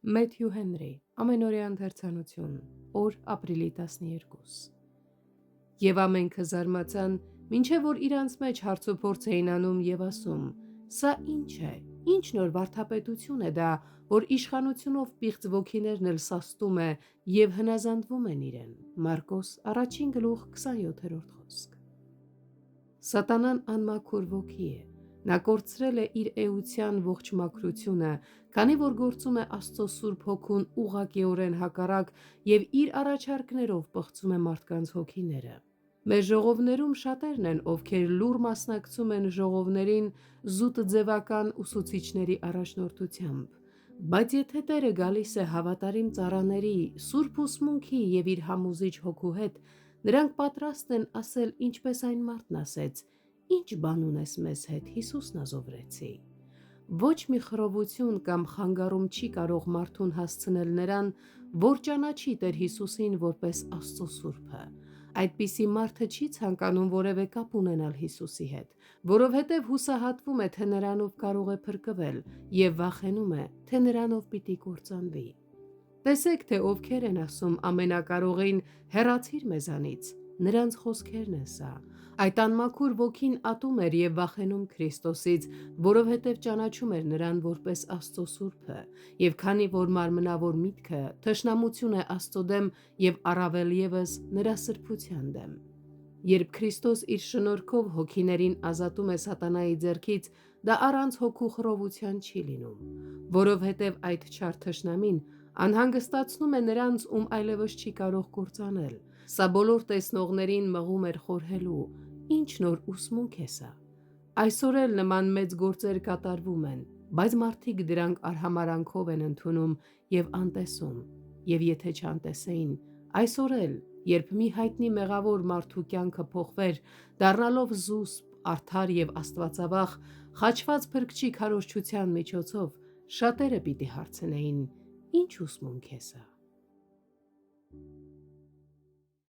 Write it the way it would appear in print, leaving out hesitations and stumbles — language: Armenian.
Մեթյու Հենրի, ամենօրյա ընթերցանություն, օր ապրիլի 12։ Եվ ամենքը զարմացան, մինչև որ իրանց մեջ հարցուփորձ էին անում և ասում. «Սա ի՞նչ է, ինչ նոր վարդապետություն է դա, որ իշխանությունով պիղծ ոգիներն էլ սաստում է և հնազանդվում են իրեն»։ Մարկոս 1:27 խոսք։ Սատանան անմաքուր ոգի է։ Նա կորցրել է իր էության ողջ մաքրությունը, քանի որ գործում է Աստծո Սուրբ Հոգուն ուղղակիորեն հակառակ և իր առաջարկներով պղծում է մարդկանց հոգիները։ Մեր ժողովներում շատերն են, ովքեր լուռ մասնակցում են ժողովներին զուտ ձևական ուսուցիչների առաջնորդությամբ, բայց եթե Տերը գալիս է հավատարիմ ծառաների, սուրբ ուսմունքի և իր համոզիչ հոգու հետ, նրանք պատրաստ են ասել ինչպես այն մարդն ասեց. «Ի՞նչ բան ունես մեզ հետ, Հիսուս Նազովրեցի»։ Ոչ մի խռովություն կամ խանգարում չի կարող մարդուն հասցնել նրան, որ ճանաչի Տեր Հիսուսին որպես Աստծո Սուրբը։ Այդպիսի մարդը չի ցանկանում որևէ կապ ունենալ Հիսուսի հետ, որովհետև հուսահատվում է, թե նրանով կարող է փրկվել և վախենում է, թե նրանով պիտի կործանվի։ Տեսեք, թե ովքեր են ասում Ամենակարողին. «Հեռացիր մեզանից»։ Նրանց խոսքերն են սա։ Այդ անմաքուր ոգին ատում էր և վախենում Քրիստոսից, որովհետև ճանաչում էր նրան որպես Աստծո Սուրբը, և քանի որ մարմնավոր միտքը թշնամություն է Աստծո դեմ և առավել ևս նրա սրբության դեմ։ Երբ Քրիստոս իր շնորհքով հոգիներին ազատում է սատանայի ձեռքից, դա առանց հոգու խռովության չի լինում, որովհետև այդ չար թշնամին անհանգստացնում է նրանց, ում այլևս չի կարող կործանել։ Սա բոլոր տեսնողներին մղում էր խորհելու. «Ինչ նոր ուսմունք է սա»։ Այսօր էլ նման մեծ գործեր կատարվում են, բայց մարդիկ դրանք արհամարհանքով են ընդունում և անտեսում։ Եվ եթե չանտեսեին, այսօր էլ, երբ մի հայտնի մեղավոր մարդու կյանքը փոխվեր, դառնալով զուսպ, արդար և աստվածավախ, խաչված Փրկչի քարոզչության միջոցով, շատերը պիտի հարցնեին. «Ի՞նչ ուսմունք է սա»։